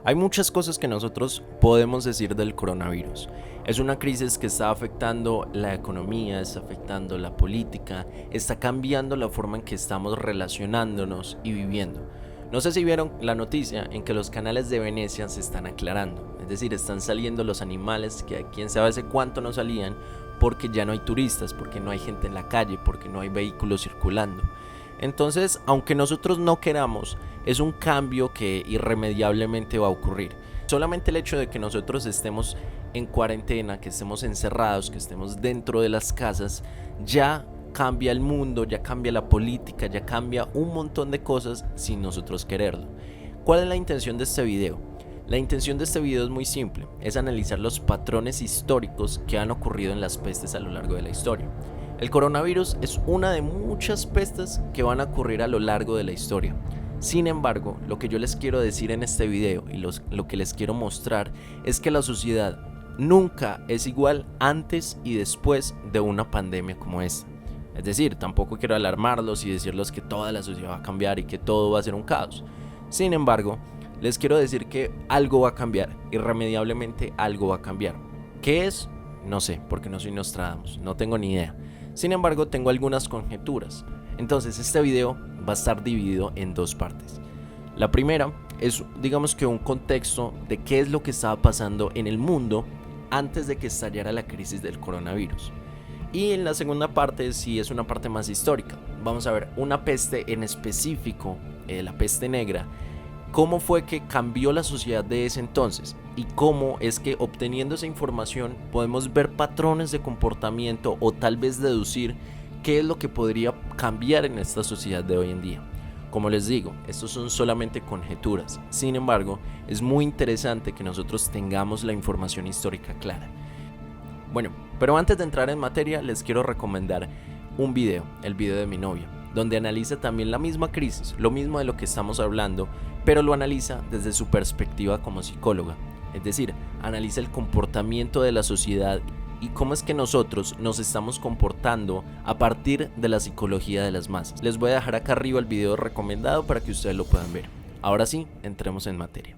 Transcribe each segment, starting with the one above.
Hay muchas cosas que nosotros podemos decir del coronavirus. Es una crisis que está afectando la economía, está afectando la política, está cambiando la forma en que estamos relacionándonos y viviendo. No sé si vieron la noticia en que los canales de Venecia se están aclarando, es decir, están saliendo los animales que quién sabe hace cuánto no salían porque ya no hay turistas, porque no hay gente en la calle, porque no hay vehículos circulando. Entonces, aunque nosotros no queramos, es un cambio que irremediablemente va a ocurrir. Solamente el hecho de que nosotros estemos en cuarentena, que estemos encerrados, que estemos dentro de las casas, ya cambia el mundo, ya cambia la política, ya cambia un montón de cosas sin nosotros quererlo. ¿Cuál es la intención de este video? La intención de este video es muy simple, es analizar los patrones históricos que han ocurrido en las pestes a lo largo de la historia. El coronavirus es una de muchas pestes que van a ocurrir a lo largo de la historia. Sin embargo, lo que yo les quiero decir en este video y lo que les quiero mostrar es que la sociedad nunca es igual antes y después de una pandemia como esta. Es decir, tampoco quiero alarmarlos y decirles que toda la sociedad va a cambiar y que todo va a ser un caos. Sin embargo, les quiero decir que algo va a cambiar, irremediablemente algo va a cambiar. ¿Qué es? No sé, porque no soy Nostradamus, no tengo ni idea. Sin embargo, tengo algunas conjeturas. Entonces, este video va a estar dividido en dos partes. La primera es, digamos que un contexto de qué es lo que estaba pasando en el mundo antes de que estallara la crisis del coronavirus. Y en la segunda parte sí es una parte más histórica. Vamos a ver una peste en específico, la peste negra, cómo fue que cambió la sociedad de ese entonces y cómo es que obteniendo esa información podemos ver patrones de comportamiento o tal vez deducir qué es lo que podría cambiar en esta sociedad de hoy en día. Como les digo, estos son solamente conjeturas, sin embargo, es muy interesante que nosotros tengamos la información histórica clara. Bueno, pero antes de entrar en materia les quiero recomendar un video, el video de mi novia, donde analiza también la misma crisis, lo mismo de lo que estamos hablando, pero lo analiza desde su perspectiva como psicóloga. Es decir, analiza el comportamiento de la sociedad y cómo es que nosotros nos estamos comportando a partir de la psicología de las masas. Les voy a dejar acá arriba el video recomendado para que ustedes lo puedan ver. Ahora sí, entremos en materia.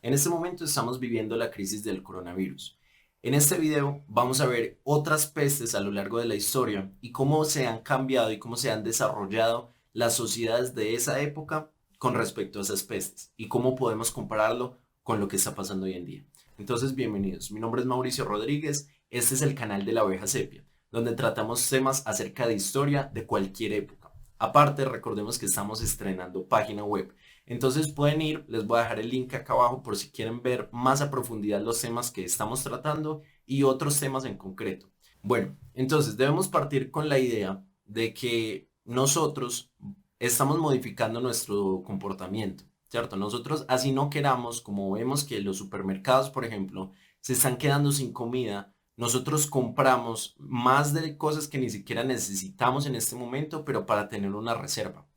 En este momento estamos viviendo la crisis del coronavirus. En este video vamos a ver otras pestes a lo largo de la historia y cómo se han cambiado y cómo se han desarrollado las sociedades de esa época con respecto a esas pestes y cómo podemos compararlo con lo que está pasando hoy en día. Entonces, bienvenidos. Mi nombre es Mauricio Rodríguez. Este es el canal de la Abeja Sepia, donde tratamos temas acerca de historia de cualquier época. Aparte, recordemos que estamos estrenando página web. Entonces pueden ir, les voy a dejar el link acá abajo por si quieren ver más a profundidad los temas que estamos tratando y otros temas en concreto. Bueno, entonces debemos partir con la idea de que nosotros estamos modificando nuestro comportamiento, ¿cierto? Nosotros así no queramos, como vemos que los supermercados, por ejemplo, se están quedando sin comida, nosotros compramos más de cosas que ni siquiera necesitamos en este momento, pero para tener una reserva.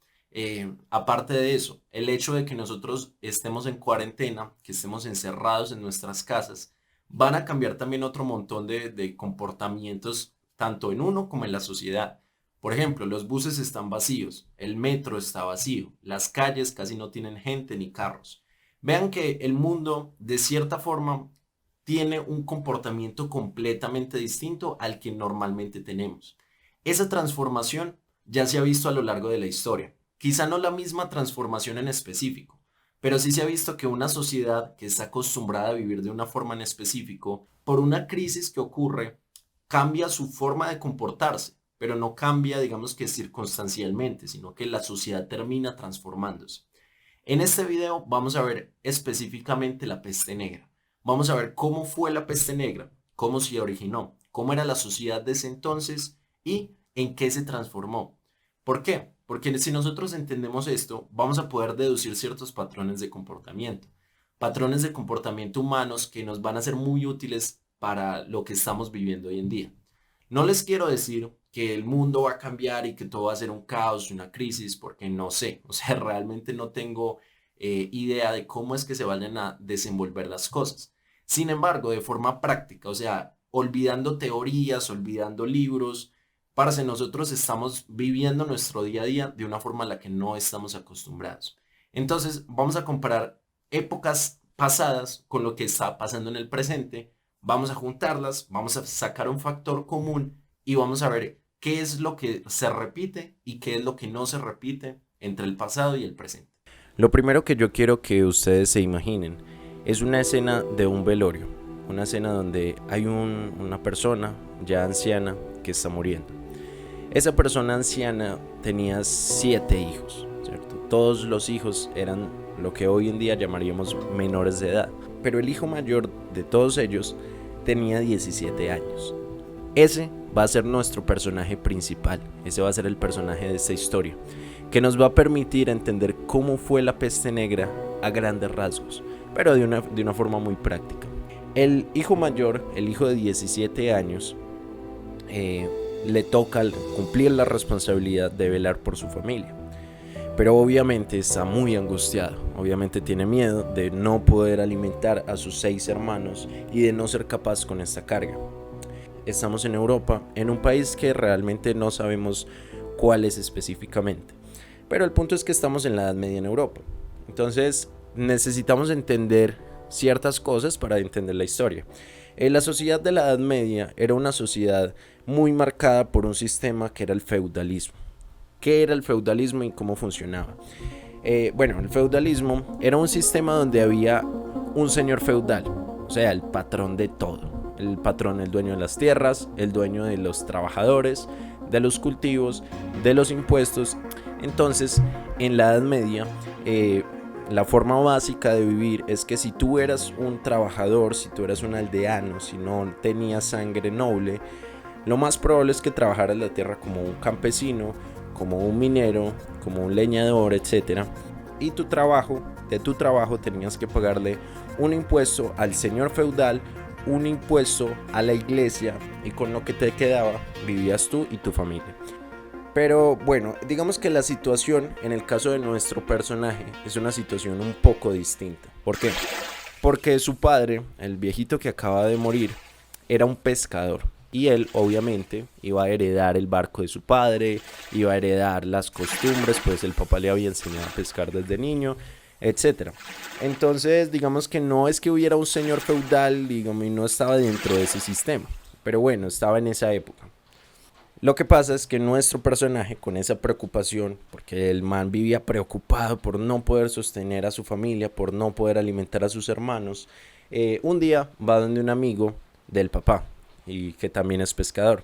Aparte de eso, el hecho de que nosotros estemos en cuarentena, que estemos encerrados en nuestras casas, van a cambiar también otro montón de comportamientos, tanto en uno como en la sociedad. Por ejemplo, los buses están vacíos, el metro está vacío, las calles casi no tienen gente ni carros. Vean que el mundo, de cierta forma, tiene un comportamiento completamente distinto al que normalmente tenemos. Esa transformación ya se ha visto a lo largo de la historia. Quizá no la misma transformación en específico, pero sí se ha visto que una sociedad que está acostumbrada a vivir de una forma en específico, por una crisis que ocurre, cambia su forma de comportarse, pero no cambia, digamos que circunstancialmente, sino que la sociedad termina transformándose. En este video vamos a ver específicamente la peste negra. Vamos a ver cómo fue la peste negra, cómo se originó, cómo era la sociedad de ese entonces y en qué se transformó. ¿Por qué? Porque si nosotros entendemos esto, vamos a poder deducir ciertos patrones de comportamiento. Patrones de comportamiento humanos que nos van a ser muy útiles para lo que estamos viviendo hoy en día. No les quiero decir que el mundo va a cambiar y que todo va a ser un caos, una crisis, porque no sé, o sea, realmente no tengo idea de cómo es que se vayan a desenvolver las cosas. Sin embargo, de forma práctica, o sea, olvidando teorías, olvidando libros, parce, nosotros estamos viviendo nuestro día a día de una forma a la que no estamos acostumbrados. Entonces, vamos a comparar épocas pasadas con lo que está pasando en el presente, vamos a juntarlas, vamos a sacar un factor común y vamos a ver qué es lo que se repite y qué es lo que no se repite entre el pasado y el presente. Lo primero que yo quiero que ustedes se imaginen es una escena de un velorio, una escena donde hay una persona ya anciana que está muriendo. Esa persona anciana tenía 7 hijos, ¿cierto? Todos los hijos eran lo que hoy en día llamaríamos menores de edad, pero el hijo mayor de todos ellos tenía 17 años. Ese va a ser nuestro personaje principal, ese va a ser el personaje de esta historia, que nos va a permitir entender cómo fue la peste negra a grandes rasgos, pero de una forma muy práctica. El hijo mayor, el hijo de 17 años, le toca cumplir la responsabilidad de velar por su familia. Pero obviamente está muy angustiado, obviamente tiene miedo de no poder alimentar a sus 6 hermanos y de no ser capaz con esta carga. Estamos en Europa, en un país que realmente no sabemos cuál es específicamente, pero el punto es que estamos en la Edad Media en Europa. Entonces necesitamos entender ciertas cosas para entender la historia. La sociedad de la Edad Media era una sociedad muy marcada por un sistema que era el feudalismo. ¿Qué era el feudalismo y cómo funcionaba? Bueno, el feudalismo era un sistema donde había un señor feudal, o sea, el patrón de todo. El patrón, el dueño de las tierras, el dueño de los trabajadores, de los cultivos, de los impuestos. Entonces, en la Edad Media, la forma básica de vivir es que si tú eras un trabajador, si tú eras un aldeano, si no tenías sangre noble, lo más probable es que trabajaras la tierra como un campesino, como un minero, como un leñador, etc. Y de tu trabajo tenías que pagarle un impuesto al señor feudal, un impuesto a la iglesia, y con lo que te quedaba vivías tú y tu familia. Pero bueno, digamos que la situación en el caso de nuestro personaje es una situación un poco distinta. ¿Por qué? Porque su padre, el viejito que acaba de morir, era un pescador. Y él obviamente iba a heredar el barco de su padre, iba a heredar las costumbres, pues el papá le había enseñado a pescar desde niño, etc. Entonces digamos que no es que hubiera un señor feudal, digamos, y no estaba dentro de ese sistema. Pero bueno, estaba en esa época. Lo que pasa es que nuestro personaje, con esa preocupación, porque el man vivía preocupado por no poder sostener a su familia, por no poder alimentar a sus hermanos, un día va donde un amigo del papá, y que también es pescador.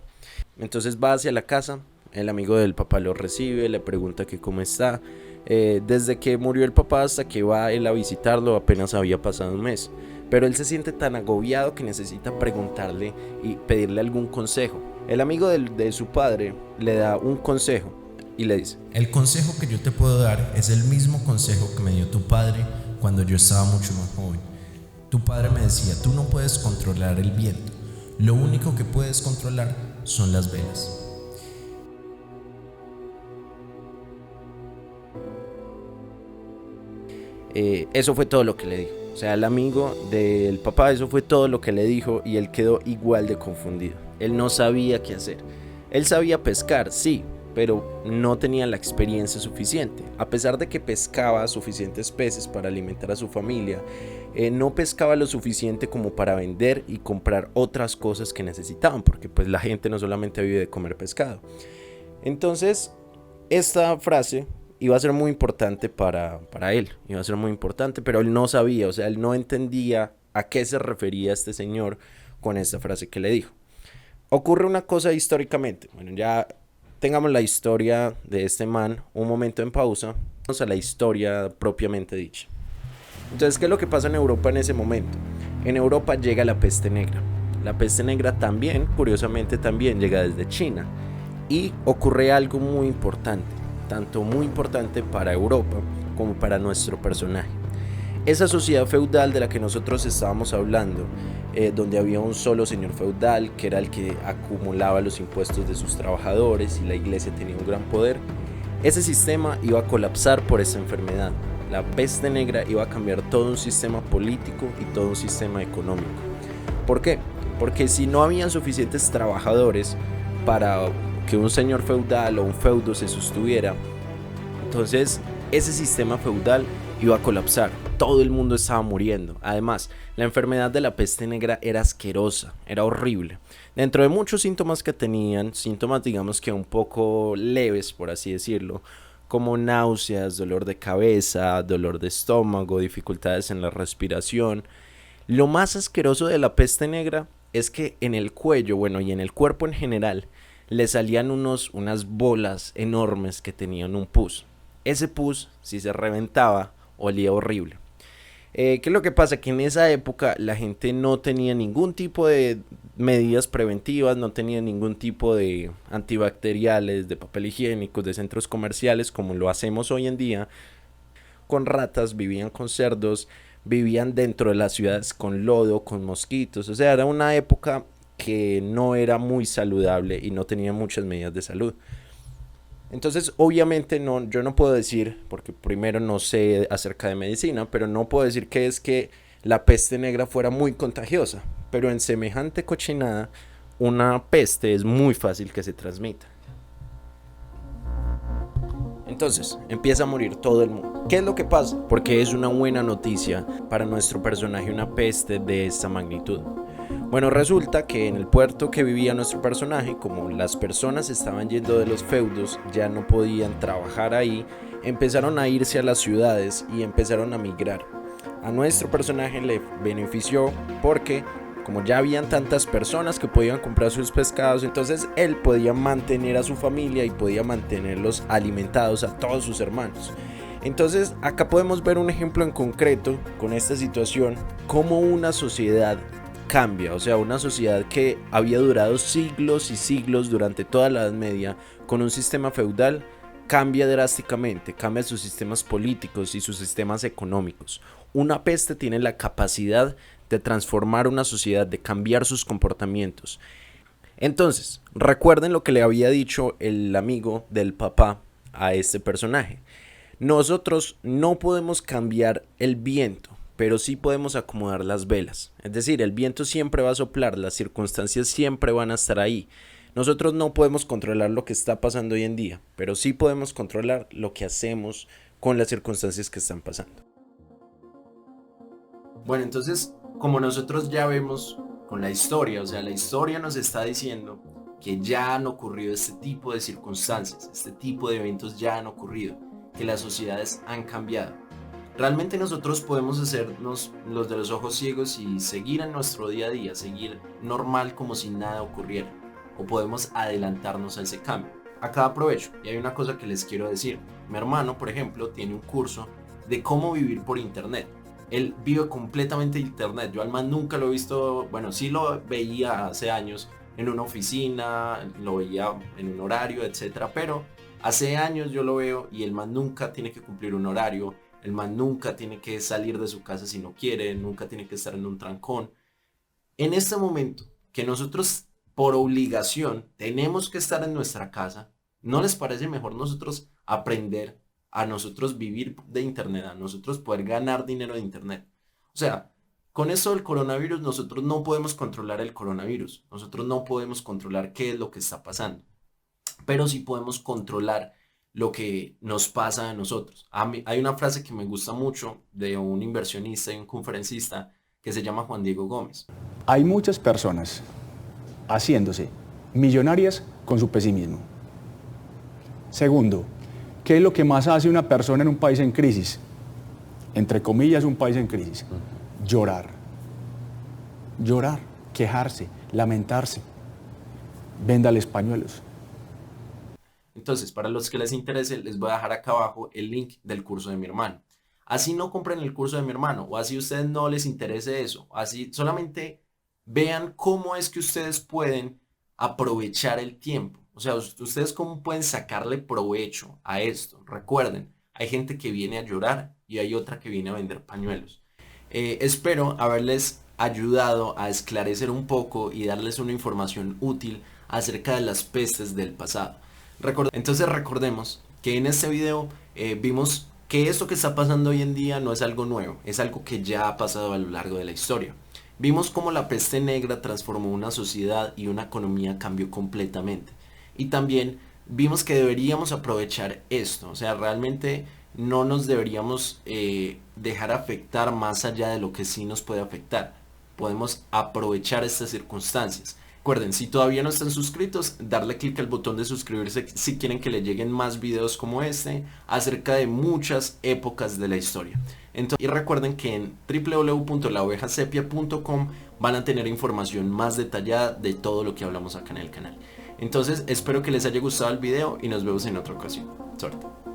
Entonces va hacia la casa, el amigo del papá lo recibe, le pregunta que cómo está. Desde que murió el papá hasta que va él a visitarlo apenas había pasado un mes, pero él se siente tan agobiado que necesita preguntarle y pedirle algún consejo. El amigo de su padre le da un consejo y le dice: el consejo que yo te puedo dar es el mismo consejo que me dio tu padre cuando yo estaba mucho más joven. Tu padre me decía: tú no puedes controlar el viento, lo único que puedes controlar son las velas. Eso fue todo lo que le dijo. O sea, el amigo del papá, eso fue todo lo que le dijo, y él quedó igual de confundido. Él no sabía qué hacer. Él sabía pescar, sí, pero no tenía la experiencia suficiente. A pesar de que pescaba suficientes peces para alimentar a su familia, no pescaba lo suficiente como para vender y comprar otras cosas que necesitaban, porque pues la gente no solamente vive de comer pescado. Entonces, esta frase iba a ser muy importante para él, iba a ser muy importante, pero él no sabía, o sea, él no entendía a qué se refería este señor con esta frase que le dijo. Ocurre una cosa históricamente, bueno, ya tengamos la historia de este man un momento en pausa, vamos a la historia propiamente dicha. Entonces, ¿qué es lo que pasa en Europa en ese momento? En Europa llega la peste negra. La peste negra también, curiosamente también llega desde China, y ocurre algo muy importante, tanto muy importante para Europa como para nuestro personaje. Esa sociedad feudal de la que nosotros estábamos hablando, donde había un solo señor feudal que era el que acumulaba los impuestos de sus trabajadores y la iglesia tenía un gran poder, ese sistema iba a colapsar por esa enfermedad. la peste negra iba a cambiar todo un sistema político y todo un sistema económico. ¿Por qué? Porque si no habían suficientes trabajadores para que un señor feudal o un feudo se sostuviera, entonces ese sistema feudal iba a colapsar. Todo el mundo estaba muriendo. Además, la enfermedad de la peste negra era asquerosa, era horrible. Dentro de muchos síntomas que tenían, síntomas digamos que un poco leves, por así decirlo, como náuseas, dolor de cabeza, dolor de estómago, dificultades en la respiración. Lo más asqueroso de la peste negra es que en el cuello, bueno, y en el cuerpo en general, le salían unas bolas enormes que tenían un pus. Ese pus, si se reventaba, olía horrible. ¿Qué es lo que pasa? Que en esa época la gente no tenía ningún tipo de medidas preventivas, no tenía ningún tipo de antibacteriales, de papel higiénico, de centros comerciales como lo hacemos hoy en día. Con ratas, vivían con cerdos, vivían dentro de las ciudades con lodo, con mosquitos. O sea, era una época que no era muy saludable y no tenía muchas medidas de salud. Entonces, obviamente yo no puedo decir, porque primero no sé acerca de medicina, pero no puedo decir que es que la peste negra fuera muy contagiosa. Pero en semejante cochinada, una peste es muy fácil que se transmita. Entonces, empieza a morir todo el mundo. ¿Qué es lo que pasa? Porque es una buena noticia para nuestro personaje una peste de esta magnitud. Bueno, resulta que en el puerto que vivía nuestro personaje, como las personas estaban yendo de los feudos, ya no podían trabajar ahí, empezaron a irse a las ciudades y empezaron a migrar. A nuestro personaje le benefició porque como ya habían tantas personas que podían comprar sus pescados, entonces él podía mantener a su familia y podía mantenerlos alimentados a todos sus hermanos. Entonces acá podemos ver un ejemplo en concreto con esta situación, cómo una sociedad cambia, o sea, una sociedad que había durado siglos y siglos durante toda la Edad Media con un sistema feudal cambia drásticamente, cambia sus sistemas políticos y sus sistemas económicos. Una peste tiene la capacidad de transformar una sociedad, de cambiar sus comportamientos. Entonces, recuerden lo que le había dicho el amigo del papá a este personaje. Nosotros no podemos cambiar el viento, pero sí podemos acomodar las velas. Es decir, el viento siempre va a soplar, las circunstancias siempre van a estar ahí. Nosotros no podemos controlar lo que está pasando hoy en día, pero sí podemos controlar lo que hacemos con las circunstancias que están pasando. Bueno, entonces, como nosotros ya vemos con la historia, o sea, la historia nos está diciendo que ya han ocurrido este tipo de circunstancias, este tipo de eventos ya han ocurrido, que las sociedades han cambiado. Realmente nosotros podemos hacernos los de los ojos ciegos y seguir en nuestro día a día, seguir normal como si nada ocurriera, o podemos adelantarnos a ese cambio. Acá aprovecho y hay una cosa que les quiero decir. Mi hermano, por ejemplo, tiene un curso de cómo vivir por internet. Él vive completamente de internet. Yo al man nunca lo he visto, bueno, sí lo veía hace años en una oficina, lo veía en un horario, etcétera, pero hace años yo lo veo y el man nunca tiene que cumplir un horario. El man nunca tiene que salir de su casa si no quiere, nunca tiene que estar en un trancón. En este momento que nosotros por obligación tenemos que estar en nuestra casa, ¿no les parece mejor nosotros aprender a nosotros vivir de internet, a nosotros poder ganar dinero de internet? O sea, con esto del coronavirus nosotros no podemos controlar el coronavirus, nosotros no podemos controlar qué es lo que está pasando, pero sí podemos controlar lo que nos pasa a nosotros. Hay una frase que me gusta mucho de un inversionista y un conferencista que se llama Juan Diego Gómez. Hay muchas personas haciéndose millonarias con su pesimismo. Segundo, ¿qué es lo que más hace una persona en un país en crisis? Entre comillas, un país en crisis. Llorar. Llorar, quejarse, lamentarse. Véndales pañuelos. Entonces, para los que les interese, les voy a dejar acá abajo el link del curso de mi hermano. Así no compren el curso de mi hermano, o así a ustedes no les interese eso, así solamente vean cómo es que ustedes pueden aprovechar el tiempo. O sea, ustedes cómo pueden sacarle provecho a esto. Recuerden, hay gente que viene a llorar y hay otra que viene a vender pañuelos. Espero haberles ayudado a esclarecer un poco y darles una información útil acerca de las pestes del pasado. Entonces recordemos que en este video vimos que esto que está pasando hoy en día no es algo nuevo, es algo que ya ha pasado a lo largo de la historia. Vimos cómo la peste negra transformó una sociedad y una economía cambió completamente. Y también vimos que deberíamos aprovechar esto, o sea, realmente no nos deberíamos dejar afectar más allá de lo que sí nos puede afectar. Podemos aprovechar estas circunstancias. Recuerden, si todavía no están suscritos, darle clic al botón de suscribirse si quieren que les lleguen más videos como este acerca de muchas épocas de la historia. Entonces, y recuerden que en www.laovejasepia.com van a tener información más detallada de todo lo que hablamos acá en el canal. Entonces, espero que les haya gustado el video y nos vemos en otra ocasión. Suerte.